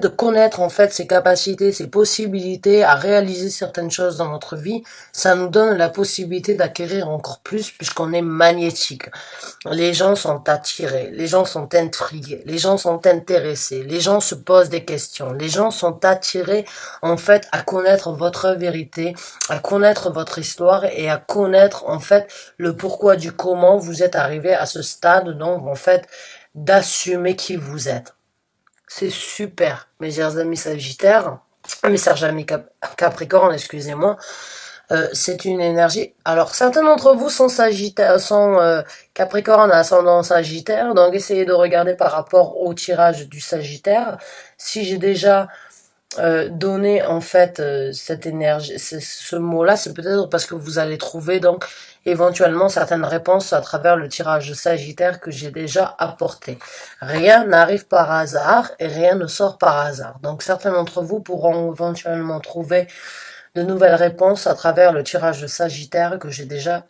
de connaître en fait ses capacités, ses possibilités à réaliser certaines choses dans notre vie, ça nous donne la possibilité d'acquérir encore plus puisqu'on est magnétique. Les gens sont attirés, les gens sont intrigués, les gens sont intéressés, les gens se posent des questions, les gens sont attirés en fait à connaître votre vérité, à connaître votre histoire et à connaître en fait le pourquoi du comment vous êtes arrivé à ce stade, donc en fait d'assumer qui vous êtes. C'est super, mes chers amis Sagittaires, mes chers amis Capricorne, excusez-moi. C'est une énergie. Alors certains d'entre vous sont Sagittaire, sont Capricorne ascendant Sagittaire, donc essayez de regarder par rapport au tirage du Sagittaire. Si j'ai déjà donné en fait cette énergie, ce mot-là, c'est peut-être parce que vous allez trouver donc éventuellement certaines réponses à travers le tirage Sagittaire que j'ai déjà apporté. Rien n'arrive par hasard et rien ne sort par hasard. Donc certains d'entre vous pourront éventuellement trouver de nouvelles réponses à travers le tirage de Sagittaire que j'ai déjà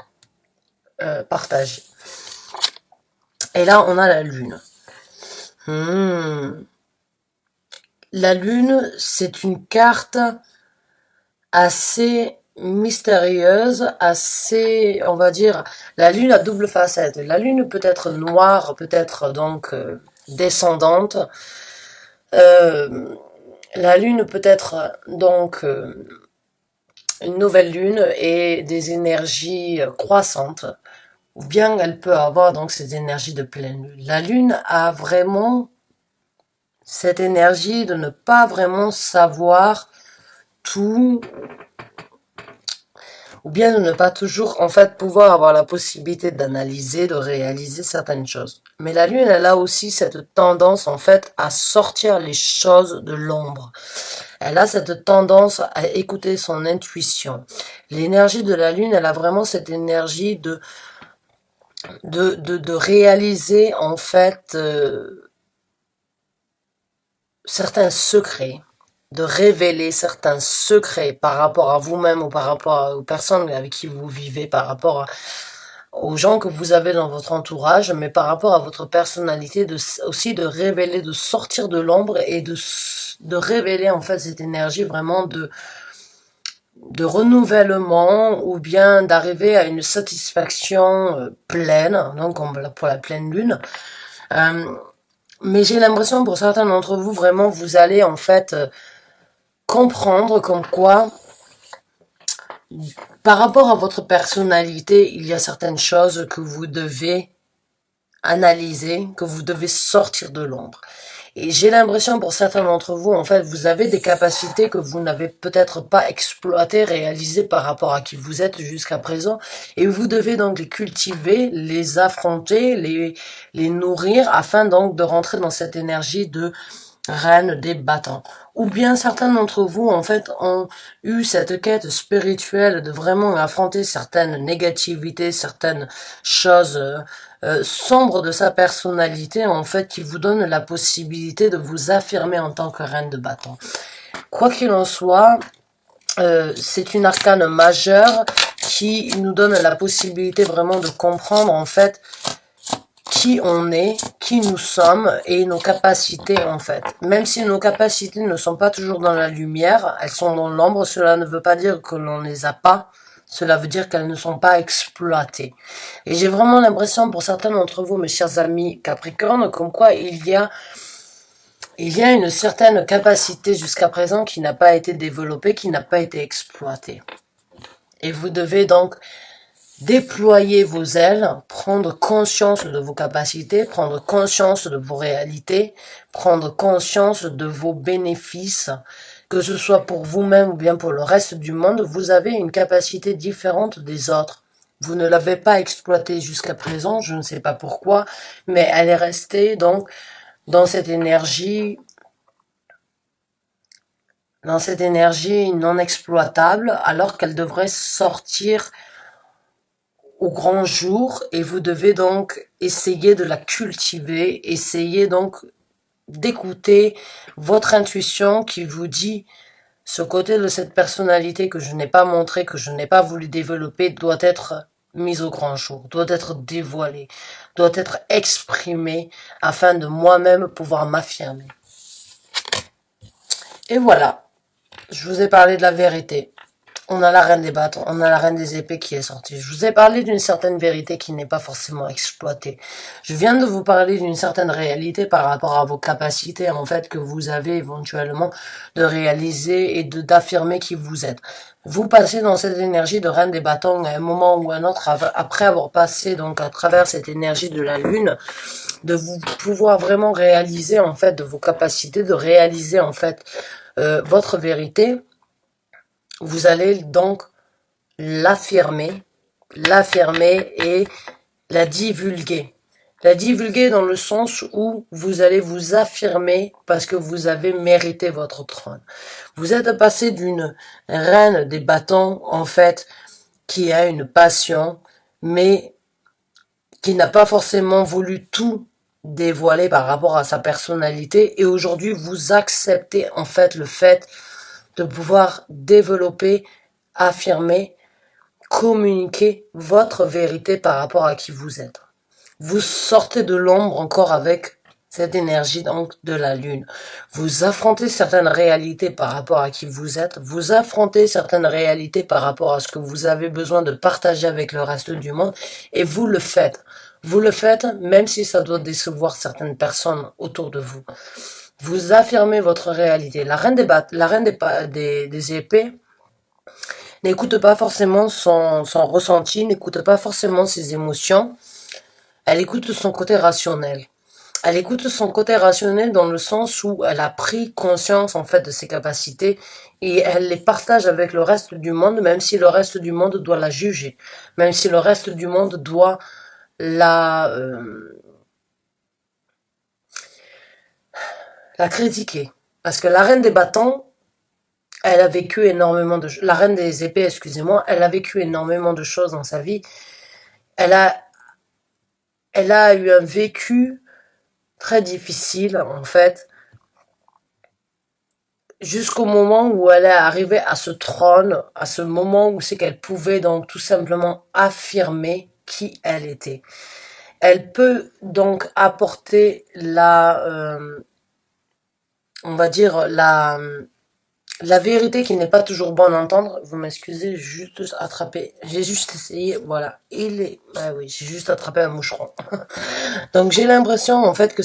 partagé. Et là, on a la Lune. La Lune, c'est une carte assez mystérieuse, assez, on va dire, la Lune a double facette. La Lune peut être noire, peut être donc descendante. La Lune peut être donc une nouvelle lune et des énergies croissantes, ou bien elle peut avoir donc ces énergies de pleine lune. La lune a vraiment cette énergie de ne pas vraiment savoir tout, ou bien de ne pas toujours en fait pouvoir avoir la possibilité d'analyser, de réaliser certaines choses. Mais la lune, elle a aussi cette tendance en fait à sortir les choses de l'ombre. Elle a cette tendance à écouter son intuition. L'énergie de la lune, elle a vraiment cette énergie de réaliser en fait certains secrets, de révéler certains secrets par rapport à vous-même ou par rapport aux personnes avec qui vous vivez, par rapport aux gens que vous avez dans votre entourage, mais par rapport à votre personnalité, aussi de révéler, de sortir de l'ombre et de révéler en fait cette énergie vraiment de renouvellement ou bien d'arriver à une satisfaction pleine, donc pour la pleine lune. Mais j'ai l'impression pour certains d'entre vous, vraiment, vous allez en fait comprendre comme quoi, par rapport à votre personnalité, il y a certaines choses que vous devez analyser, que vous devez sortir de l'ombre. Et j'ai l'impression pour certains d'entre vous, en fait, vous avez des capacités que vous n'avez peut-être pas exploitées, réalisées par rapport à qui vous êtes jusqu'à présent. Et vous devez donc les cultiver, les affronter, les nourrir afin donc de rentrer dans cette énergie de reine des battants. Ou bien certains d'entre vous, en fait, ont eu cette quête spirituelle de vraiment affronter certaines négativités, certaines choses sombres de sa personnalité, en fait, qui vous donne la possibilité de vous affirmer en tant que reine de bâton. Quoi qu'il en soit, c'est une arcane majeure qui nous donne la possibilité vraiment de comprendre, en fait, qui on est, qui nous sommes et nos capacités en fait. Même si nos capacités ne sont pas toujours dans la lumière, elles sont dans l'ombre, cela ne veut pas dire que l'on ne les a pas, cela veut dire qu'elles ne sont pas exploitées. Et j'ai vraiment l'impression pour certains d'entre vous, mes chers amis Capricorne, comme quoi il y a une certaine capacité jusqu'à présent qui n'a pas été développée, qui n'a pas été exploitée. Et vous devez donc déployer vos ailes, prendre conscience de vos capacités, prendre conscience de vos réalités, prendre conscience de vos bénéfices, que ce soit pour vous-même ou bien pour le reste du monde. Vous avez une capacité différente des autres. Vous ne l'avez pas exploitée jusqu'à présent, je ne sais pas pourquoi, mais elle est restée donc dans cette énergie non exploitable, alors qu'elle devrait sortir au grand jour, et vous devez donc essayer de la cultiver, essayer donc d'écouter votre intuition qui vous dit ce côté de cette personnalité que je n'ai pas montré, que je n'ai pas voulu développer, doit être mis au grand jour, doit être dévoilé, doit être exprimé afin de moi-même pouvoir m'affirmer. Et voilà, je vous ai parlé de la vérité. On a la reine des bâtons, on a la reine des épées qui est sortie. Je vous ai parlé d'une certaine vérité qui n'est pas forcément exploitée. Je viens de vous parler d'une certaine réalité par rapport à vos capacités, en fait, que vous avez éventuellement de réaliser et d'affirmer qui vous êtes. Vous passez dans cette énergie de reine des bâtons à un moment ou à un autre, après avoir passé donc à travers cette énergie de la lune, de vous pouvoir vraiment réaliser, en fait, de vos capacités, de réaliser, en fait, votre vérité. Vous allez donc l'affirmer et la divulguer. La divulguer dans le sens où vous allez vous affirmer parce que vous avez mérité votre trône. Vous êtes passé d'une reine des bâtons, en fait, qui a une passion, mais qui n'a pas forcément voulu tout dévoiler par rapport à sa personnalité. Et aujourd'hui, vous acceptez, en fait, le fait de pouvoir développer, affirmer, communiquer votre vérité par rapport à qui vous êtes. Vous sortez de l'ombre encore avec cette énergie donc de la lune. Vous affrontez certaines réalités par rapport à qui vous êtes. Vous affrontez certaines réalités par rapport à ce que vous avez besoin de partager avec le reste du monde. Et vous le faites. Vous le faites même si ça doit décevoir certaines personnes autour de vous. Vous affirmez votre réalité. La reine des épées n'écoute pas forcément son ressenti, n'écoute pas forcément ses émotions. Elle écoute son côté rationnel. Elle écoute son côté rationnel dans le sens où elle a pris conscience en fait de ses capacités et elle les partage avec le reste du monde, même si le reste du monde doit la juger, même si le reste du monde doit la critiquer. Parce que la reine des bâtons, elle a vécu énormément de choses. La reine des épées, excusez-moi, elle a vécu énormément de choses dans sa vie. Elle a eu un vécu très difficile, en fait, jusqu'au moment où elle est arrivée à ce trône, à ce moment où c'est qu'elle pouvait donc tout simplement affirmer qui elle était. Elle peut donc apporter on va dire la vérité qui n'est pas toujours bonne à entendre. Vous m'excusez, j'ai juste essayé, voilà. Oui, j'ai juste attrapé un moucheron. Donc j'ai l'impression en fait que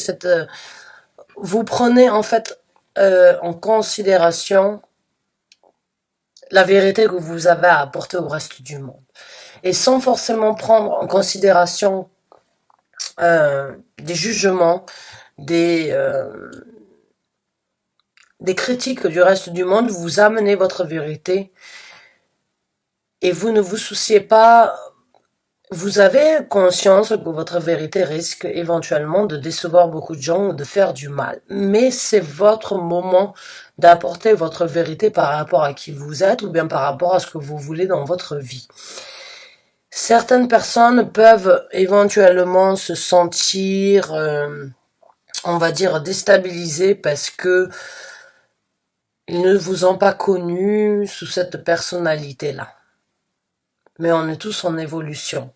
vous prenez en fait en considération la vérité que vous avez à apporter au reste du monde. Et sans forcément prendre en considération des jugements, des critiques du reste du monde, vous amenez votre vérité et vous ne vous souciez pas, vous avez conscience que votre vérité risque éventuellement de décevoir beaucoup de gens ou de faire du mal. Mais c'est votre moment d'apporter votre vérité par rapport à qui vous êtes ou bien par rapport à ce que vous voulez dans votre vie. Certaines personnes peuvent éventuellement se sentir, on va dire, déstabilisées parce que ils ne vous ont pas connu sous cette personnalité-là. Mais on est tous en évolution.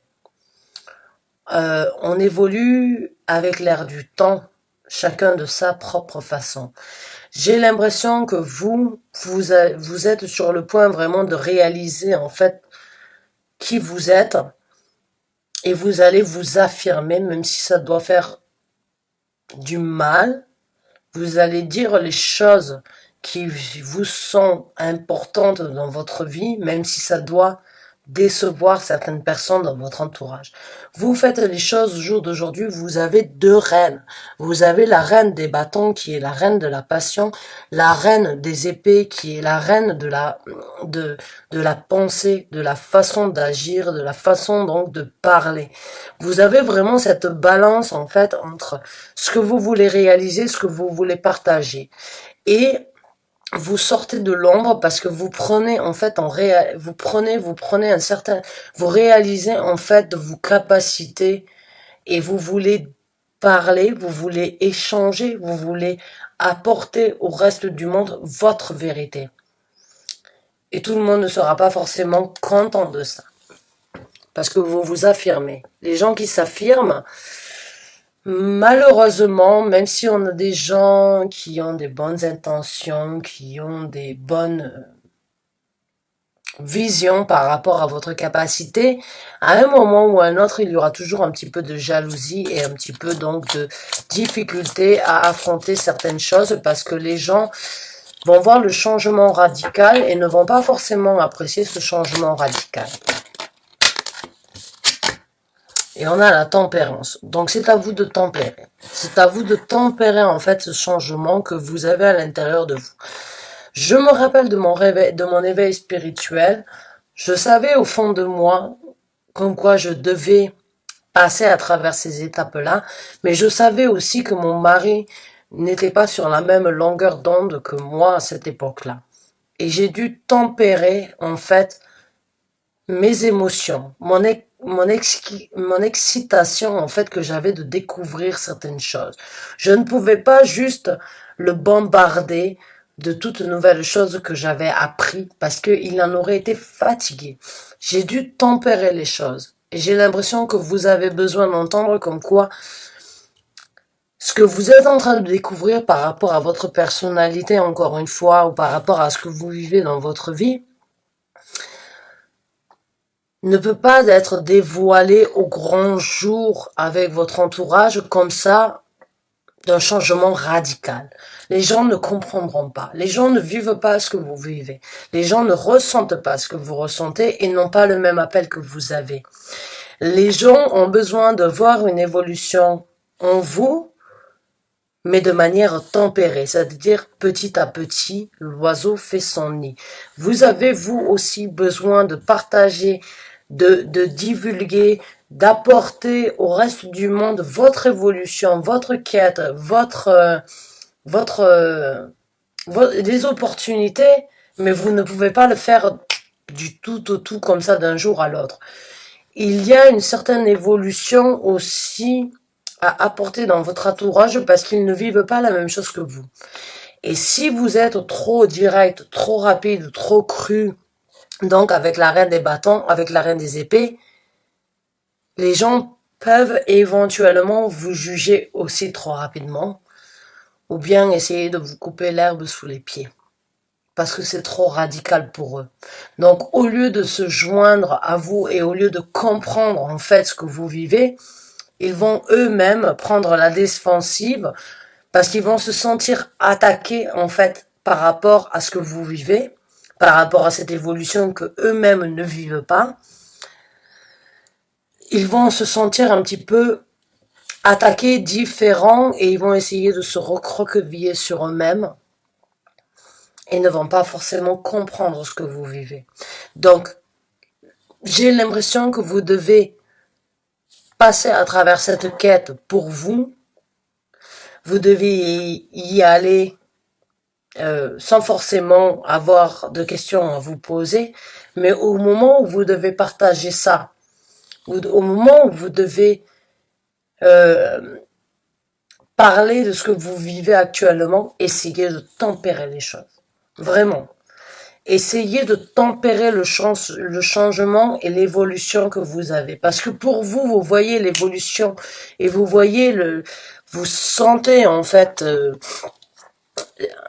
On évolue avec l'air du temps, chacun de sa propre façon. J'ai l'impression que vous êtes sur le point vraiment de réaliser en fait qui vous êtes et vous allez vous affirmer, même si ça doit faire du mal. Vous allez dire les choses qui vous sont importantes dans votre vie, même si ça doit décevoir certaines personnes dans votre entourage. Vous faites les choses au jour d'aujourd'hui, vous avez deux reines. Vous avez la reine des bâtons qui est la reine de la passion, la reine des épées qui est la reine de la pensée, de la façon d'agir, de la façon donc de parler. Vous avez vraiment cette balance en fait entre ce que vous voulez réaliser, ce que vous voulez partager. Et vous sortez de l'ombre parce que vous prenez en fait vous prenez vous réalisez en fait vos capacités et vous voulez parler, vous voulez échanger, vous voulez apporter au reste du monde votre vérité. Et tout le monde ne sera pas forcément content de ça. Parce que vous vous affirmez. Les gens qui s'affirment, Malheureusement, même si on a des gens qui ont des bonnes intentions, qui ont des bonnes visions par rapport à votre capacité, à un moment ou à un autre, il y aura toujours un petit peu de jalousie et un petit peu donc de difficulté à affronter certaines choses parce que les gens vont voir le changement radical et ne vont pas forcément apprécier ce changement radical. Et on a la tempérance. Donc c'est à vous de tempérer. C'est à vous de tempérer en fait ce changement que vous avez à l'intérieur de vous. Je me rappelle de mon réveil, de mon éveil spirituel. Je savais au fond de moi comme quoi je devais passer à travers ces étapes-là, mais je savais aussi que mon mari n'était pas sur la même longueur d'onde que moi à cette époque-là. Et j'ai dû tempérer en fait mes émotions, mon excitation en fait que j'avais de découvrir certaines choses. Je ne pouvais pas juste le bombarder de toutes nouvelles choses que j'avais appris parce qu'il en aurait été fatigué. J'ai dû tempérer les choses. Et j'ai l'impression que vous avez besoin d'entendre comme quoi ce que vous êtes en train de découvrir par rapport à votre personnalité, encore une fois, ou par rapport à ce que vous vivez dans votre vie, ne peut pas être dévoilé au grand jour avec votre entourage comme ça, d'un changement radical. Les gens ne comprendront pas. Les gens ne vivent pas ce que vous vivez. Les gens ne ressentent pas ce que vous ressentez et n'ont pas le même appel que vous avez. Les gens ont besoin de voir une évolution en vous, mais de manière tempérée, c'est-à-dire petit à petit, l'oiseau fait son nid. Vous avez, vous aussi, besoin de partager, de divulguer, d'apporter au reste du monde votre évolution, votre quête, des opportunités, mais vous ne pouvez pas le faire du tout au tout comme ça d'un jour à l'autre. Il y a une certaine évolution aussi à apporter dans votre entourage parce qu'ils ne vivent pas la même chose que vous. Et si vous êtes trop direct, trop rapide, trop cru, donc avec la reine des bâtons, avec la reine des épées, les gens peuvent éventuellement vous juger aussi trop rapidement ou bien essayer de vous couper l'herbe sous les pieds parce que c'est trop radical pour eux. Donc au lieu de se joindre à vous et au lieu de comprendre en fait ce que vous vivez, ils vont eux-mêmes prendre la défensive parce qu'ils vont se sentir attaqués en fait par rapport à ce que vous vivez, par rapport à cette évolution que eux-mêmes ne vivent pas. Ils vont se sentir un petit peu attaqués, différents et ils vont essayer de se recroqueviller sur eux-mêmes et ne vont pas forcément comprendre ce que vous vivez. Donc, j'ai l'impression que vous devez passer à travers cette quête pour vous. Vous devez y aller sans forcément avoir de questions à vous poser, mais au moment où vous devez partager ça, ou au moment où vous devez parler de ce que vous vivez actuellement, essayez de tempérer les choses. Vraiment. Essayez de tempérer le changement et l'évolution que vous avez. Parce que pour vous, vous voyez l'évolution et vous voyez vous sentez en fait,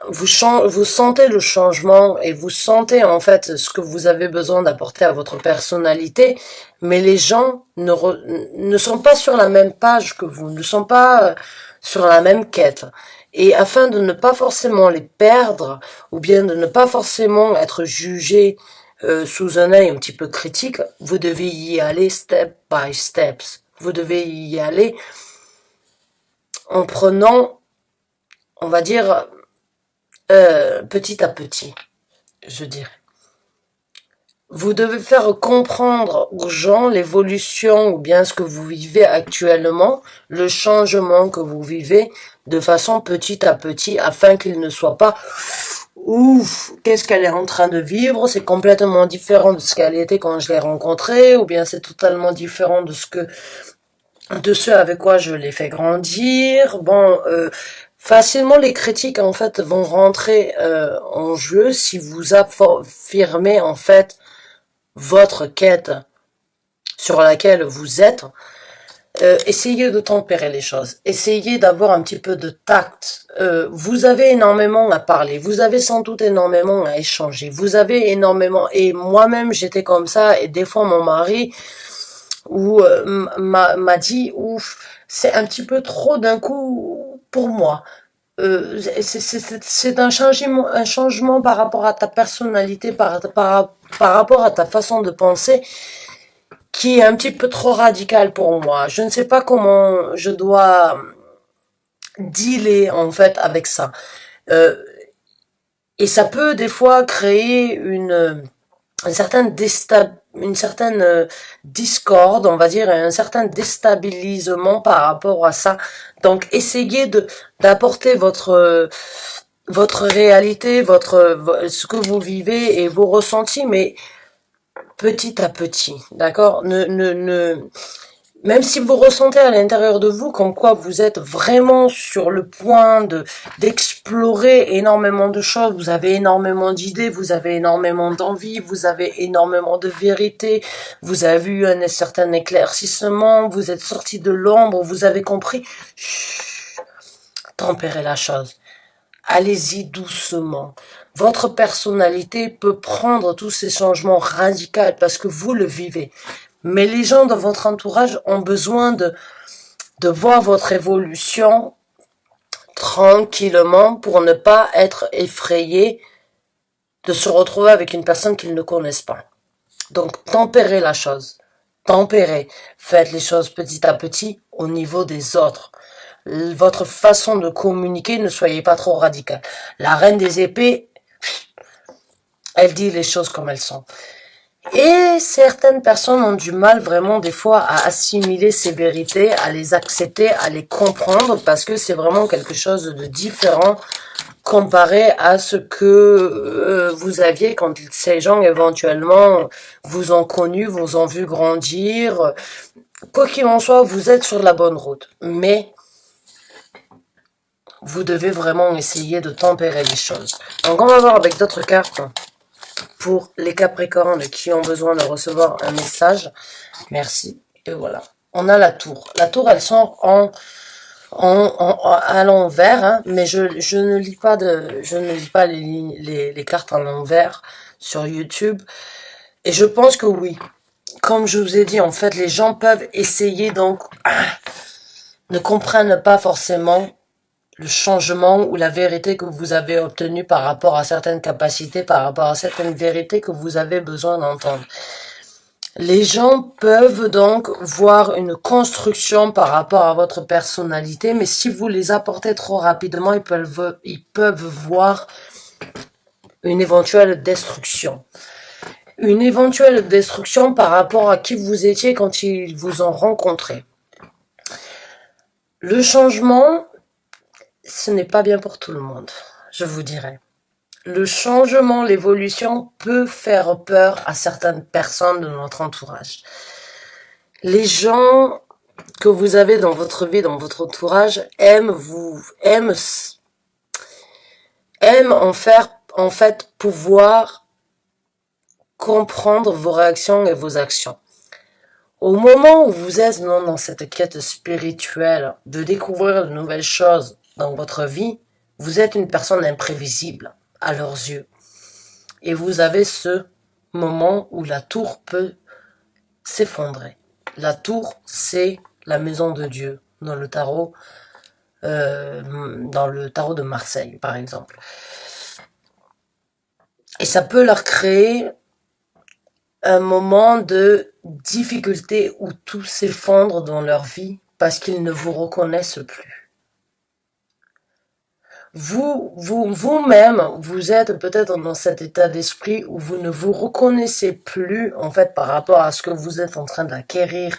vous sentez le changement et vous sentez en fait ce que vous avez besoin d'apporter à votre personnalité, mais les gens ne sont pas sur la même page que vous, ne sont pas sur la même quête. Et afin de ne pas forcément les perdre, ou bien de ne pas forcément être jugé sous un œil un petit peu critique, vous devez y aller step by steps. Vous devez y aller en prenant, on va dire, petit à petit, je dirais. Vous devez faire comprendre aux gens l'évolution ou bien ce que vous vivez actuellement, le changement que vous vivez de façon petit à petit afin qu'il ne soit pas ouf, qu'est-ce qu'elle est en train de vivre, c'est complètement différent de ce qu'elle était quand je l'ai rencontrée ou bien c'est totalement différent de ce avec quoi je l'ai fait grandir. Bon, facilement les critiques en fait vont rentrer en jeu si vous affirmez en fait votre quête sur laquelle vous êtes essayez de tempérer les choses. Essayez d'avoir un petit peu de tact. Vous avez énormément à parler. Vous avez sans doute énormément à échanger. Vous avez énormément... Et moi-même, j'étais comme ça. Et des fois, mon mari m'a dit, ouf, c'est un petit peu trop d'un coup pour moi. C'est un changement par rapport à ta personnalité, par rapport à ta façon de penser, qui est un petit peu trop radical pour moi. Je ne sais pas comment je dois dealer en fait avec ça. Euh, et ça peut des fois créer une certaine discorde, on va dire, un certain déstabilisement par rapport à ça. Donc essayez d'apporter votre réalité, ce que vous vivez et vos ressentis, mais petit à petit, d'accord? Même si vous ressentez à l'intérieur de vous comme quoi vous êtes vraiment sur le point d'explorer énormément de choses, vous avez énormément d'idées, vous avez énormément d'envie, vous avez énormément de vérité, vous avez eu un certain éclaircissement, vous êtes sorti de l'ombre, vous avez compris. Chut, tempérez la chose. Allez-y doucement. Votre personnalité peut prendre tous ces changements radicaux parce que vous le vivez. Mais les gens dans votre entourage ont besoin de voir votre évolution tranquillement pour ne pas être effrayés de se retrouver avec une personne qu'ils ne connaissent pas. Donc, tempérez la chose. Tempérez. Faites les choses petit à petit au niveau des autres. Votre façon de communiquer, ne soyez pas trop radical. La reine des épées, elle dit les choses comme elles sont. Et certaines personnes ont du mal vraiment des fois à assimiler ces vérités, à les accepter, à les comprendre, parce que c'est vraiment quelque chose de différent comparé à ce que vous aviez quand ces gens éventuellement vous ont connu, vous ont vu grandir. Quoi qu'il en soit, vous êtes sur la bonne route. Mais vous devez vraiment essayer de tempérer les choses. Donc on va voir avec d'autres cartes pour les Capricornes qui ont besoin de recevoir un message. Merci. Et voilà. On a la tour. La tour, elle sort à l'envers, hein, mais je ne lis pas les cartes à l'envers sur YouTube. Et je pense que oui. Comme je vous ai dit, en fait, les gens peuvent essayer, donc ne comprennent pas forcément le changement ou la vérité que vous avez obtenue par rapport à certaines capacités, par rapport à certaines vérités que vous avez besoin d'entendre. Les gens peuvent donc voir une construction par rapport à votre personnalité, mais si vous les apportez trop rapidement, ils peuvent voir une éventuelle destruction. Une éventuelle destruction par rapport à qui vous étiez quand ils vous ont rencontré. Le changement, ce n'est pas bien pour tout le monde, je vous dirais. Le changement, l'évolution peut faire peur à certaines personnes de notre entourage. Les gens que vous avez dans votre vie, dans votre entourage, aiment en fait pouvoir comprendre vos réactions et vos actions. Au moment où vous êtes dans cette quête spirituelle de découvrir de nouvelles choses dans votre vie, vous êtes une personne imprévisible à leurs yeux. Et vous avez ce moment où la tour peut s'effondrer. La tour, c'est la maison de Dieu dans le tarot de Marseille, par exemple. Et ça peut leur créer un moment de difficulté où tout s'effondre dans leur vie parce qu'ils ne vous reconnaissent plus. Vous-même, vous êtes peut-être dans cet état d'esprit où vous ne vous reconnaissez plus, en fait, par rapport à ce que vous êtes en train d'acquérir,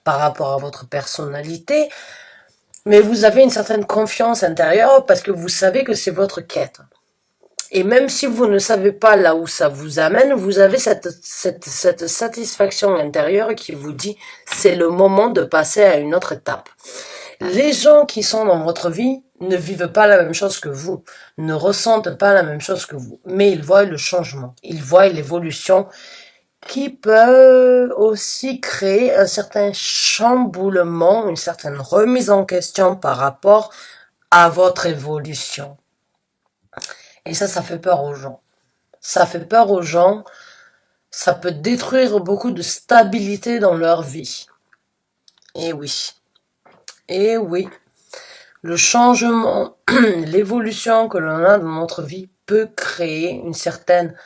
par rapport à votre personnalité, mais vous avez une certaine confiance intérieure parce que vous savez que c'est votre quête. Et même si vous ne savez pas là où ça vous amène, vous avez cette satisfaction intérieure qui vous dit c'est le moment de passer à une autre étape. Les gens qui sont dans votre vie ne vivent pas la même chose que vous, ne ressentent pas la même chose que vous, mais ils voient le changement, ils voient l'évolution, qui peut aussi créer un certain chamboulement, une certaine remise en question par rapport à votre évolution. Et ça fait peur aux gens. Ça fait peur aux gens, ça peut détruire beaucoup de stabilité dans leur vie. Et oui, et oui, le changement, l'évolution que l'on a dans notre vie peut créer une certaine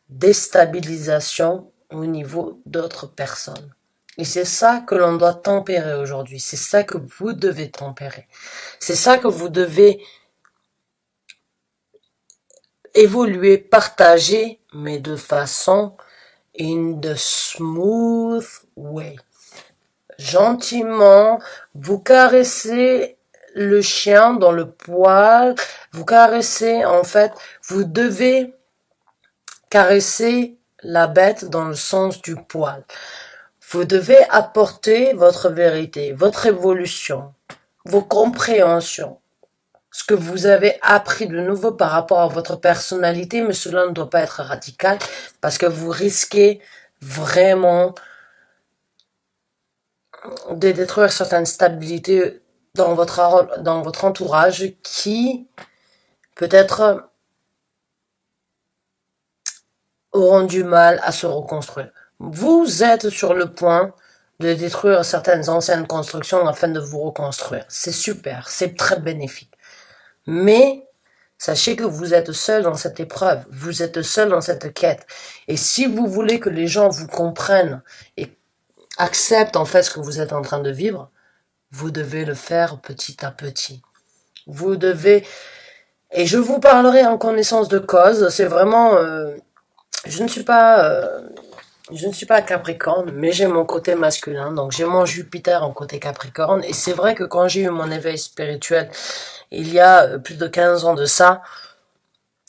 déstabilisation au niveau d'autres personnes. Et c'est ça que l'on doit tempérer aujourd'hui. C'est ça que vous devez tempérer. C'est ça que vous devez évoluer, partager, mais de façon in the smooth way. Gentiment, vous caressez le chien dans le poil, vous caressez, en fait, vous devez caresser la bête dans le sens du poil. Vous devez apporter votre vérité, votre évolution, vos compréhensions, ce que vous avez appris de nouveau par rapport à votre personnalité, mais cela ne doit pas être radical parce que vous risquez vraiment de détruire certaines stabilités dans votre entourage qui peut-être auront du mal à se reconstruire. Vous êtes sur le point de détruire certaines anciennes constructions afin de vous reconstruire. C'est super, c'est très bénéfique. Mais sachez que vous êtes seul dans cette épreuve, vous êtes seul dans cette quête. Et si vous voulez que les gens vous comprennent et acceptent en fait ce que vous êtes en train de vivre, vous devez le faire petit à petit. Vous devez, et je vous parlerai en connaissance de cause, c'est vraiment, je ne suis pas Capricorne, mais j'ai mon côté masculin, donc j'ai mon Jupiter en côté Capricorne, et c'est vrai que quand j'ai eu mon éveil spirituel, il y a plus de 15 ans de ça,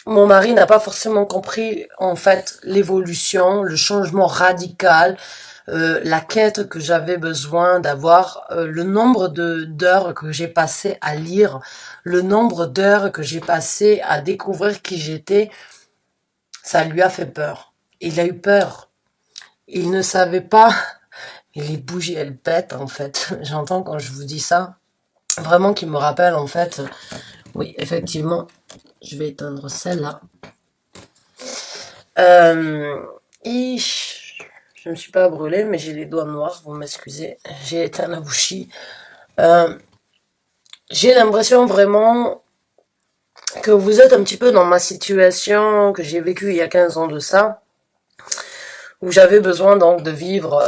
mon mari n'a pas forcément compris, en fait, l'évolution, le changement radical, la quête que j'avais besoin d'avoir, le nombre d'heures que j'ai passé à lire, le nombre d'heures que j'ai passé à découvrir qui j'étais, ça lui a fait peur. Il a eu peur. Il ne savait pas. Et les bougies, elles pètent, en fait. J'entends quand je vous dis ça. Vraiment qui me rappelle, en fait. Oui, effectivement. Je vais éteindre celle-là. Et je ne me suis pas brûlée, mais j'ai les doigts noirs, vous m'excusez. J'ai éteint la bougie. J'ai l'impression vraiment que vous êtes un petit peu dans ma situation que j'ai vécue il y a 15 ans de ça, où j'avais besoin donc de vivre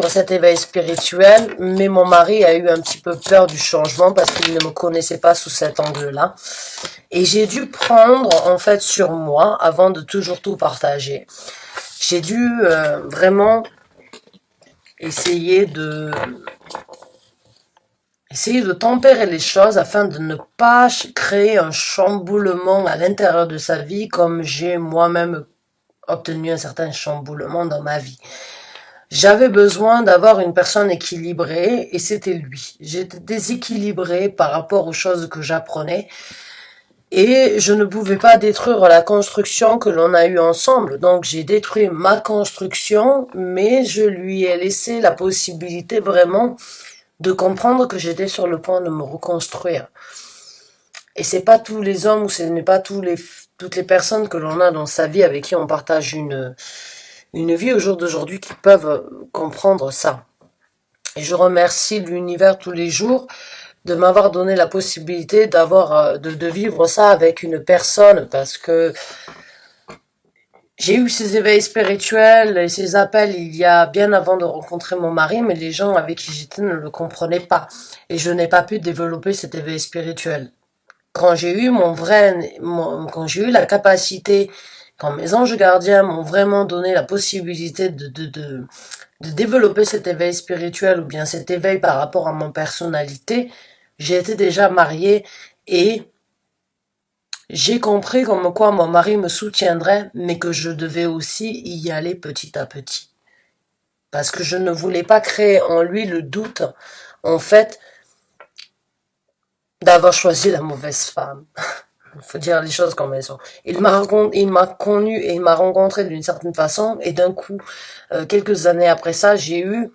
cet éveil spirituel, mais mon mari a eu un petit peu peur du changement parce qu'il ne me connaissait pas sous cet angle-là. Et j'ai dû prendre en fait sur moi avant de toujours tout partager. J'ai dû vraiment essayer de tempérer les choses afin de ne pas créer un chamboulement à l'intérieur de sa vie comme j'ai moi-même obtenu un certain chamboulement dans ma vie. J'avais besoin d'avoir une personne équilibrée et c'était lui. J'étais déséquilibrée par rapport aux choses que j'apprenais et je ne pouvais pas détruire la construction que l'on a eue ensemble. Donc j'ai détruit ma construction, mais je lui ai laissé la possibilité vraiment de comprendre que j'étais sur le point de me reconstruire. Et c'est pas tous les hommes ou ce n'est pas toutes les personnes que l'on a dans sa vie avec qui on partage une vie au jour d'aujourd'hui qui peuvent comprendre ça. Et je remercie l'univers tous les jours de m'avoir donné la possibilité de vivre ça avec une personne parce que j'ai eu ces éveils spirituels et ces appels il y a bien avant de rencontrer mon mari, mais les gens avec qui j'étais ne le comprenaient pas. Et je n'ai pas pu développer cet éveil spirituel. Quand j'ai eu quand j'ai eu la capacité, quand mes anges gardiens m'ont vraiment donné la possibilité de développer cet éveil spirituel ou bien cet éveil par rapport à mon personnalité, j'ai été déjà mariée et j'ai compris comme quoi mon mari me soutiendrait, mais que je devais aussi y aller petit à petit. Parce que je ne voulais pas créer en lui le doute, en fait, d'avoir choisi la mauvaise femme. faut dire les choses comme elles sont. Il m'a connu et il m'a rencontré d'une certaine façon, et d'un coup, quelques années après ça, j'ai eu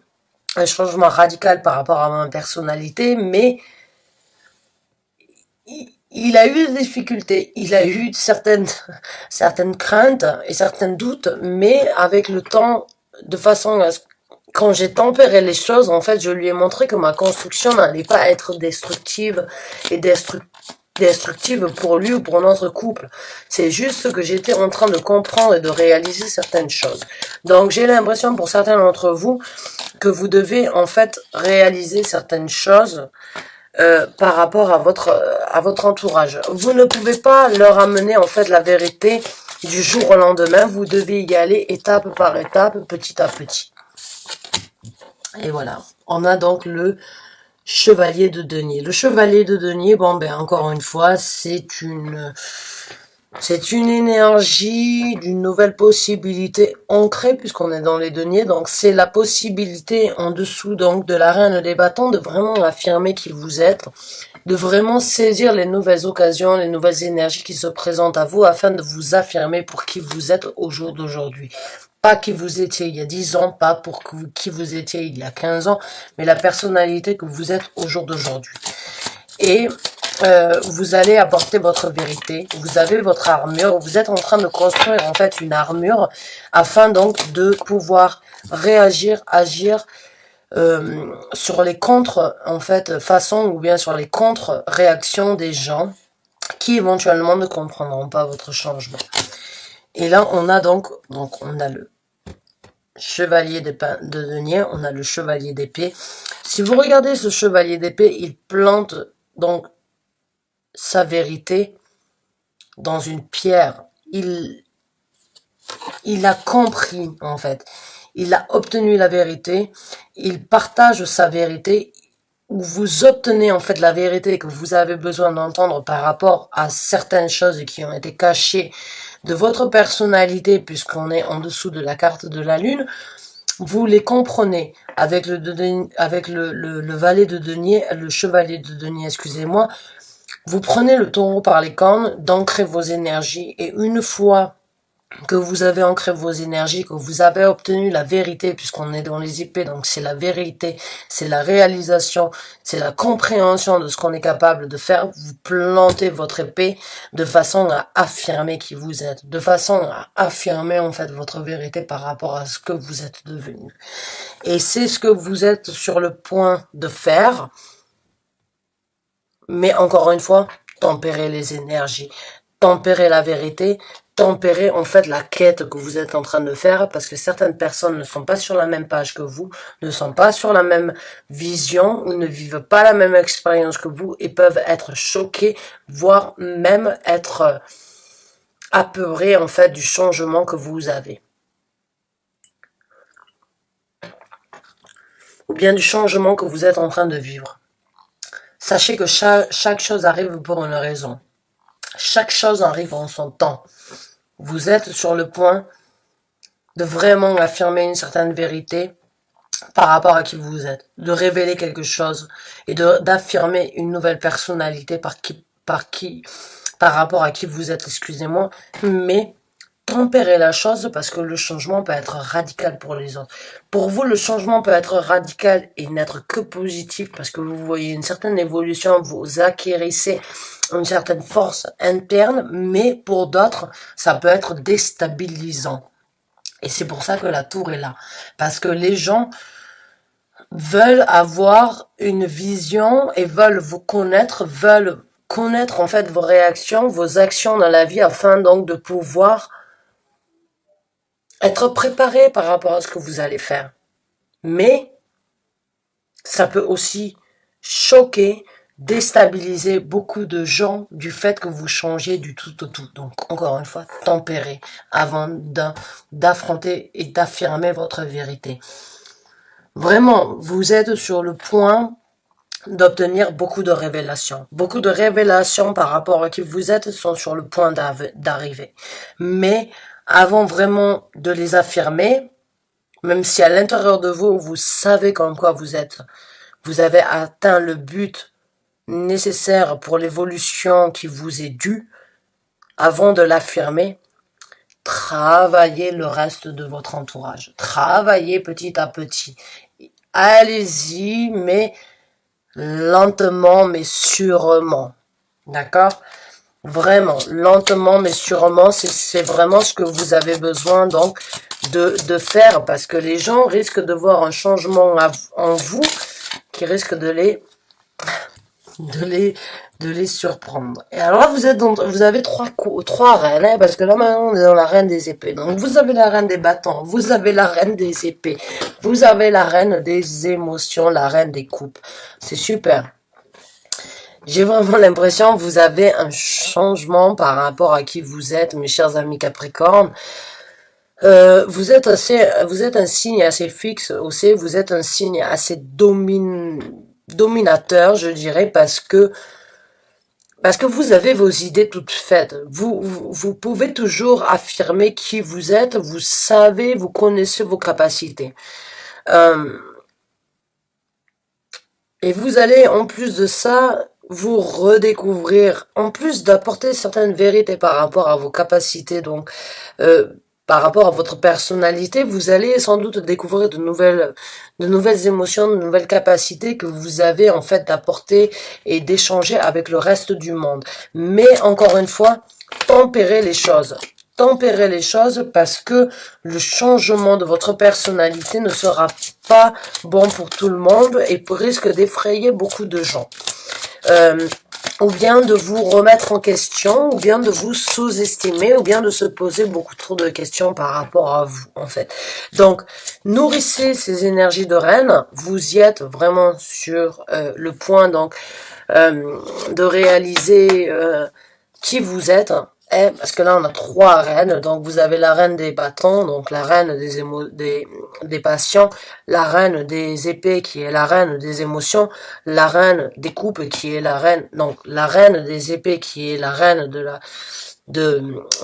un changement radical par rapport à ma personnalité, mais il a eu des difficultés, il a eu certaines craintes et certains doutes, mais avec le temps, de façon à quand j'ai tempéré les choses, en fait, je lui ai montré que ma construction n'allait pas être destructive et destructive pour lui ou pour notre couple. C'est juste que j'étais en train de comprendre et de réaliser certaines choses. Donc, j'ai l'impression pour certains d'entre vous que vous devez, en fait, réaliser certaines choses par rapport à votre entourage. Vous ne pouvez pas leur amener en fait la vérité du jour au lendemain. Vous devez y aller étape par étape, petit à petit. Et voilà. On a donc le chevalier de denier. Le chevalier de denier, bon ben encore une fois, c'est une énergie d'une nouvelle possibilité ancrée puisqu'on est dans les deniers. Donc c'est la possibilité en dessous donc de la reine des bâtons de vraiment affirmer qui vous êtes, de vraiment saisir les nouvelles occasions, les nouvelles énergies qui se présentent à vous afin de vous affirmer pour qui vous êtes au jour d'aujourd'hui. Pas qui vous étiez il y a 10 ans, pas pour qui vous étiez il y a 15 ans, mais la personnalité que vous êtes au jour d'aujourd'hui. Et vous allez apporter votre vérité, vous avez votre armure, vous êtes en train de construire en fait une armure afin donc de pouvoir réagir, agir sur les contre en fait façons ou bien sur les contre-réactions des gens qui éventuellement ne comprendront pas votre changement. Et là on a donc on a le chevalier de denier, on a le chevalier d'épée. Si vous regardez ce chevalier d'épée, il plante donc sa vérité dans une pierre. Il a compris, en fait. Il a obtenu la vérité. Il partage sa vérité. Vous obtenez, en fait, la vérité que vous avez besoin d'entendre par rapport à certaines choses qui ont été cachées de votre personnalité, puisqu'on est en dessous de la carte de la lune. Vous les comprenez avec le valet de denier, le chevalier de denier, excusez-moi. Vous prenez le taureau par les cornes, d'ancrer vos énergies, et une fois que vous avez ancré vos énergies, que vous avez obtenu la vérité, puisqu'on est dans les épées, donc c'est la vérité, c'est la réalisation, c'est la compréhension de ce qu'on est capable de faire, vous plantez votre épée de façon à affirmer qui vous êtes, de façon à affirmer en fait votre vérité par rapport à ce que vous êtes devenu. Et c'est ce que vous êtes sur le point de faire. Mais encore une fois, tempérer les énergies, tempérer la vérité, tempérer en fait la quête que vous êtes en train de faire parce que certaines personnes ne sont pas sur la même page que vous, ne sont pas sur la même vision ou ne vivent pas la même expérience que vous et peuvent être choqués, voire même être apeurés en fait du changement que vous avez. Ou bien du changement que vous êtes en train de vivre. Sachez que chaque chose arrive pour une raison. Chaque chose arrive en son temps. Vous êtes sur le point de vraiment affirmer une certaine vérité par rapport à qui vous êtes, de révéler quelque chose et d'affirmer une nouvelle personnalité par rapport à qui vous êtes, excusez-moi, mais tempérer la chose parce que le changement peut être radical pour les autres. Pour vous, le changement peut être radical et n'être que positif parce que vous voyez une certaine évolution, vous acquérissez une certaine force interne, mais pour d'autres, ça peut être déstabilisant. Et c'est pour ça que la tour est là. Parce que les gens veulent avoir une vision et veulent vous connaître, veulent connaître en fait vos réactions, vos actions dans la vie afin donc de pouvoir être préparé par rapport à ce que vous allez faire. Mais ça peut aussi choquer, déstabiliser beaucoup de gens du fait que vous changez du tout au tout. Donc, encore une fois, tempérez avant d'affronter et d'affirmer votre vérité. Vraiment, vous êtes sur le point d'obtenir beaucoup de révélations. Beaucoup de révélations par rapport à qui vous êtes sont sur le point d'arriver. Mais avant vraiment de les affirmer, même si à l'intérieur de vous, vous savez comme quoi vous avez atteint le but nécessaire pour l'évolution qui vous est due, avant de l'affirmer, travaillez le reste de votre entourage. Travaillez petit à petit. Allez-y, mais lentement, mais sûrement. D'accord? Vraiment, lentement, mais sûrement, c'est vraiment ce que vous avez besoin donc de faire, parce que les gens risquent de voir un changement en vous qui risque de les, de les surprendre. Et alors là, vous avez trois reines, hein, parce que là maintenant on est dans la reine des épées. Donc vous avez la reine des bâtons, vous avez la reine des épées, vous avez la reine des émotions, la reine des coupes. C'est super. J'ai vraiment l'impression que vous avez un changement par rapport à qui vous êtes, mes chers amis Capricorne. Vous êtes un signe assez fixe aussi, vous êtes un signe assez dominateur, je dirais, parce que vous avez vos idées toutes faites. Vous pouvez toujours affirmer qui vous êtes, vous savez, vous connaissez vos capacités. Et vous allez, en plus de ça, vous redécouvrir, en plus d'apporter certaines vérités par rapport à vos capacités, donc par rapport à votre personnalité, vous allez sans doute découvrir de nouvelles émotions, de nouvelles capacités que vous avez en fait d'apporter et d'échanger avec le reste du monde. Mais encore une fois, tempérez les choses. Tempérez les choses parce que le changement de votre personnalité ne sera pas bon pour tout le monde et risque d'effrayer beaucoup de gens. Ou bien de vous remettre en question, ou bien de vous sous-estimer, ou bien de se poser beaucoup trop de questions par rapport à vous, en fait. Donc, nourrissez ces énergies de reine, vous y êtes vraiment sur le point, donc, de réaliser qui vous êtes, parce que là on a trois reines, donc vous avez la reine des bâtons, donc la reine des passions, la reine des épées qui est la reine des émotions, la reine des coupes qui est la reine, donc la reine des épées qui est la reine de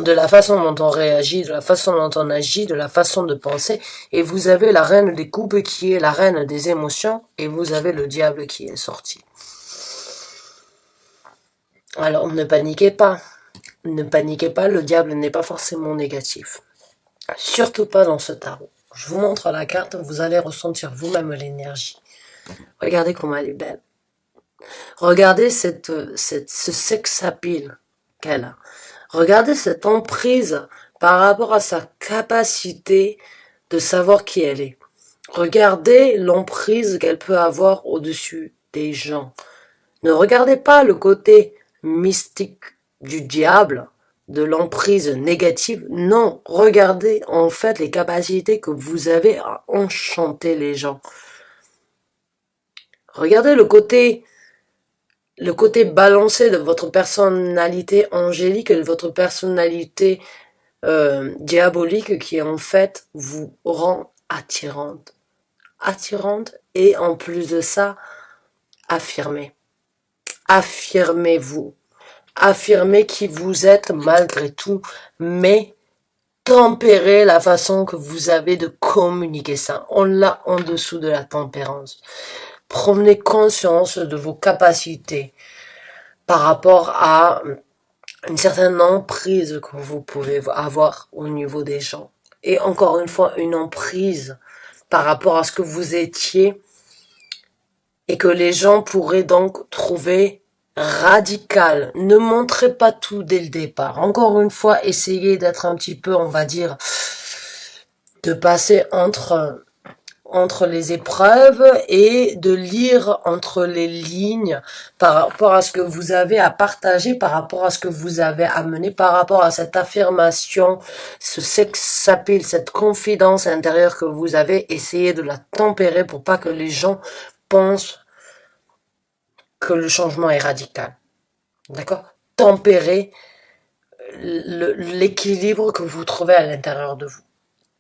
la façon dont on réagit, de la façon dont on agit, de la façon de penser, et vous avez la reine des coupes qui est la reine des émotions, et vous avez le diable qui est sorti. Alors ne paniquez pas. Ne paniquez pas, le diable n'est pas forcément négatif. Surtout pas dans ce tarot. Je vous montre la carte, vous allez ressentir vous-même l'énergie. Regardez comment elle est belle. Regardez ce sex appeal qu'elle a. Regardez cette emprise par rapport à sa capacité de savoir qui elle est. Regardez l'emprise qu'elle peut avoir au-dessus des gens. Ne regardez pas le côté mystique du diable, de l'emprise négative. Non, regardez en fait les capacités que vous avez à enchanter les gens. Regardez le côté balancé de votre personnalité angélique et de votre personnalité diabolique qui en fait vous rend attirante. Attirante et en plus de ça, affirmez. Affirmez-vous. Affirmez qui vous êtes malgré tout, mais tempérez la façon que vous avez de communiquer ça. On l'a en dessous de la tempérance. Prenez conscience de vos capacités par rapport à une certaine emprise que vous pouvez avoir au niveau des gens. Et encore une fois, une emprise par rapport à ce que vous étiez et que les gens pourraient donc trouver radical. Ne montrez pas tout dès le départ. Encore une fois, essayez d'être un petit peu, on va dire, de passer entre les épreuves et de lire entre les lignes par rapport à ce que vous avez à partager, par rapport à ce que vous avez à mener, par rapport à cette affirmation, ce sex appeal, cette confidence intérieure que vous avez. Essayez de la tempérer pour pas que les gens pensent que le changement est radical. D'accord? Tempérez l'équilibre que vous trouvez à l'intérieur de vous.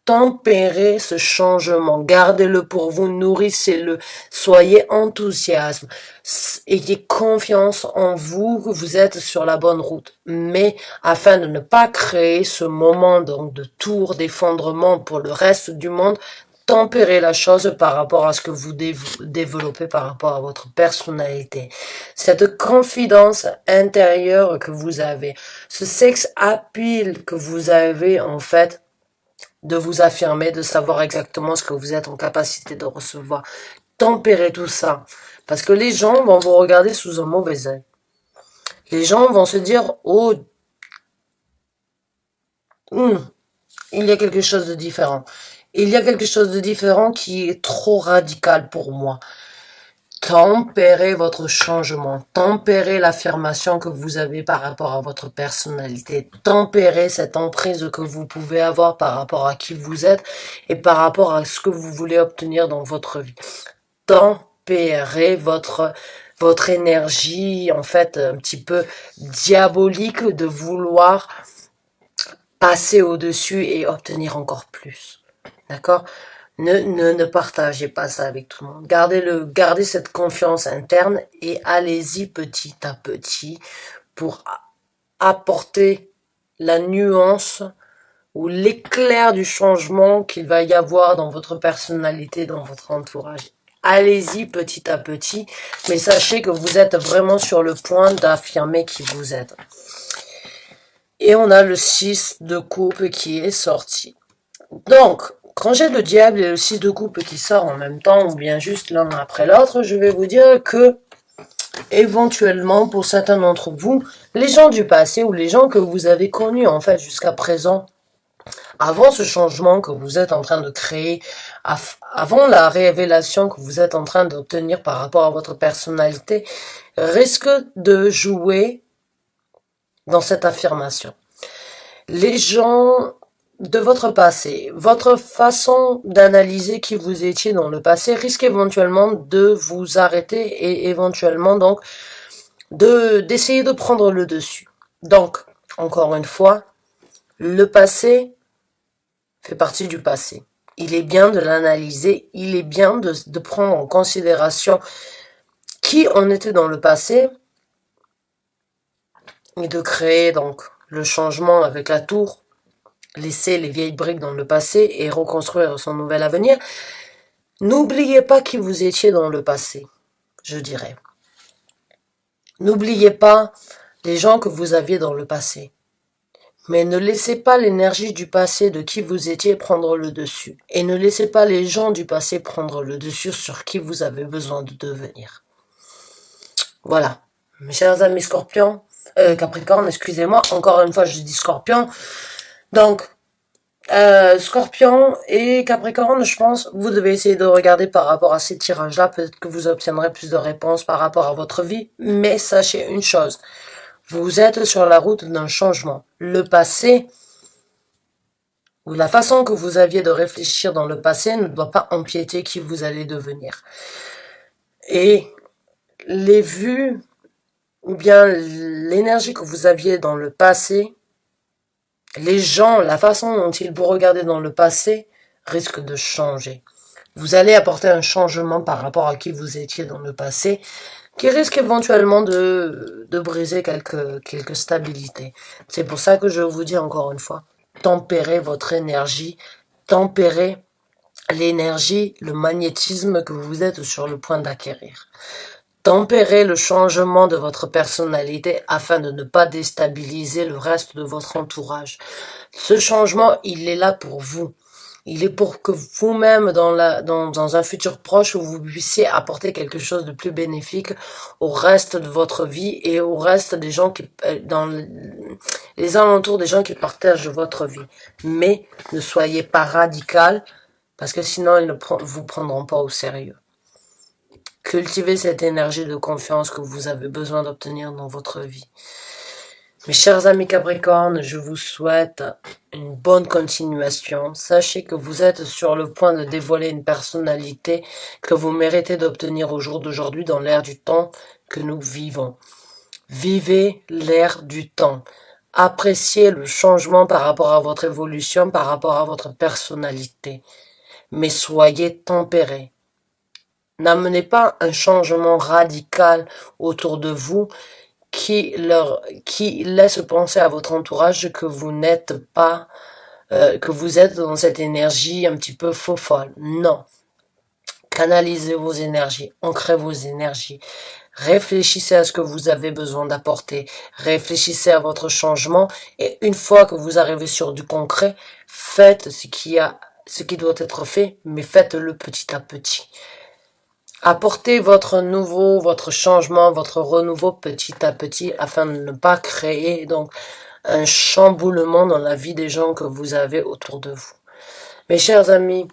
Tempérez ce changement, gardez-le pour vous, nourrissez-le, soyez enthousiaste, ayez confiance en vous que vous êtes sur la bonne route. Mais afin de ne pas créer ce moment donc de tour d'effondrement pour le reste du monde, tempérer la chose par rapport à ce que vous développez, par rapport à votre personnalité. Cette confidence intérieure que vous avez, ce sex appeal que vous avez en fait, de vous affirmer, de savoir exactement ce que vous êtes en capacité de recevoir. Tempérer tout ça. Parce que les gens vont vous regarder sous un mauvais œil. Les gens vont se dire, oh, il y a quelque chose de différent. Il y a quelque chose de différent qui est trop radical pour moi. Tempérez votre changement, tempérez l'affirmation que vous avez par rapport à votre personnalité, tempérez cette emprise que vous pouvez avoir par rapport à qui vous êtes et par rapport à ce que vous voulez obtenir dans votre vie. Tempérez votre énergie, en fait, un petit peu diabolique de vouloir passer au-dessus et obtenir encore plus. D'accord ? Ne partagez pas ça avec tout le monde. Gardez cette confiance interne et allez-y petit à petit pour apporter la nuance ou l'éclair du changement qu'il va y avoir dans votre personnalité, dans votre entourage. Allez-y petit à petit, mais sachez que vous êtes vraiment sur le point d'affirmer qui vous êtes. Et on a le 6 de coupe qui est sorti. Donc, quand j'ai le diable et le 6 de coupe qui sort en même temps, ou bien juste l'un après l'autre, je vais vous dire que, éventuellement, pour certains d'entre vous, les gens du passé ou les gens que vous avez connus, en fait, jusqu'à présent, avant ce changement que vous êtes en train de créer, avant la révélation que vous êtes en train d'obtenir par rapport à votre personnalité, risquent de jouer dans cette affirmation. Les gens de votre passé, votre façon d'analyser qui vous étiez dans le passé risque éventuellement de vous arrêter et éventuellement donc d'essayer de prendre le dessus. Donc, encore une fois, le passé fait partie du passé. Il est bien de l'analyser, il est bien de prendre en considération qui on était dans le passé et de créer donc le changement avec la tour, laisser les vieilles briques dans le passé et reconstruire son nouvel avenir. N'oubliez pas qui vous étiez dans le passé, je dirais. N'oubliez pas les gens que vous aviez dans le passé. Mais ne laissez pas l'énergie du passé de qui vous étiez prendre le dessus. Et ne laissez pas les gens du passé prendre le dessus sur qui vous avez besoin de devenir. Voilà. Mes chers amis Scorpions, Capricorne, excusez-moi, encore une fois je dis Scorpion. Donc, Scorpion et Capricorne, je pense, vous devez essayer de regarder par rapport à ces tirages-là. Peut-être que vous obtiendrez plus de réponses par rapport à votre vie. Mais sachez une chose, vous êtes sur la route d'un changement. Le passé, ou la façon que vous aviez de réfléchir dans le passé ne doit pas empiéter qui vous allez devenir. Et les vues, ou bien l'énergie que vous aviez dans le passé, les gens, la façon dont ils vous regardaient dans le passé, risque de changer. Vous allez apporter un changement par rapport à qui vous étiez dans le passé, qui risque éventuellement de briser quelques stabilités. C'est pour ça que je vous dis encore une fois, tempérez votre énergie, tempérez l'énergie, le magnétisme que vous êtes sur le point d'acquérir. Tempérez le changement de votre personnalité afin de ne pas déstabiliser le reste de votre entourage. Ce changement, il est là pour vous. Il est pour que vous-même, dans un futur proche, vous puissiez apporter quelque chose de plus bénéfique au reste de votre vie et au reste des gens dans les alentours des gens qui partagent votre vie. Mais ne soyez pas radical, parce que sinon, ils ne vous prendront pas au sérieux. Cultivez cette énergie de confiance que vous avez besoin d'obtenir dans votre vie. Mes chers amis Capricorne, je vous souhaite une bonne continuation. Sachez que vous êtes sur le point de dévoiler une personnalité que vous méritez d'obtenir au jour d'aujourd'hui dans l'ère du temps que nous vivons. Vivez l'ère du temps. Appréciez le changement par rapport à votre évolution, par rapport à votre personnalité. Mais soyez tempérés. N'amenez pas un changement radical autour de vous qui laisse penser à votre entourage que vous n'êtes pas que vous êtes dans cette énergie un petit peu faux folle. Non. Canalisez vos énergies, ancrez vos énergies. Réfléchissez à ce que vous avez besoin d'apporter. Réfléchissez à votre changement. Et une fois que vous arrivez sur du concret, faites ce qui doit être fait, mais faites-le petit à petit. Apportez votre changement, votre renouveau petit à petit afin de ne pas créer donc un chamboulement dans la vie des gens que vous avez autour de vous. Mes chers amis,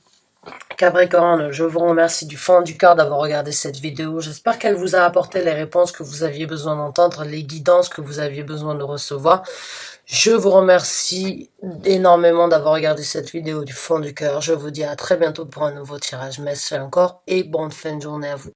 Capricorne, je vous remercie du fond du cœur d'avoir regardé cette vidéo. J'espère qu'elle vous a apporté les réponses que vous aviez besoin d'entendre, les guidances que vous aviez besoin de recevoir. Je vous remercie énormément d'avoir regardé cette vidéo du fond du cœur. Je vous dis à très bientôt pour un nouveau tirage. Merci encore et bonne fin de journée à vous.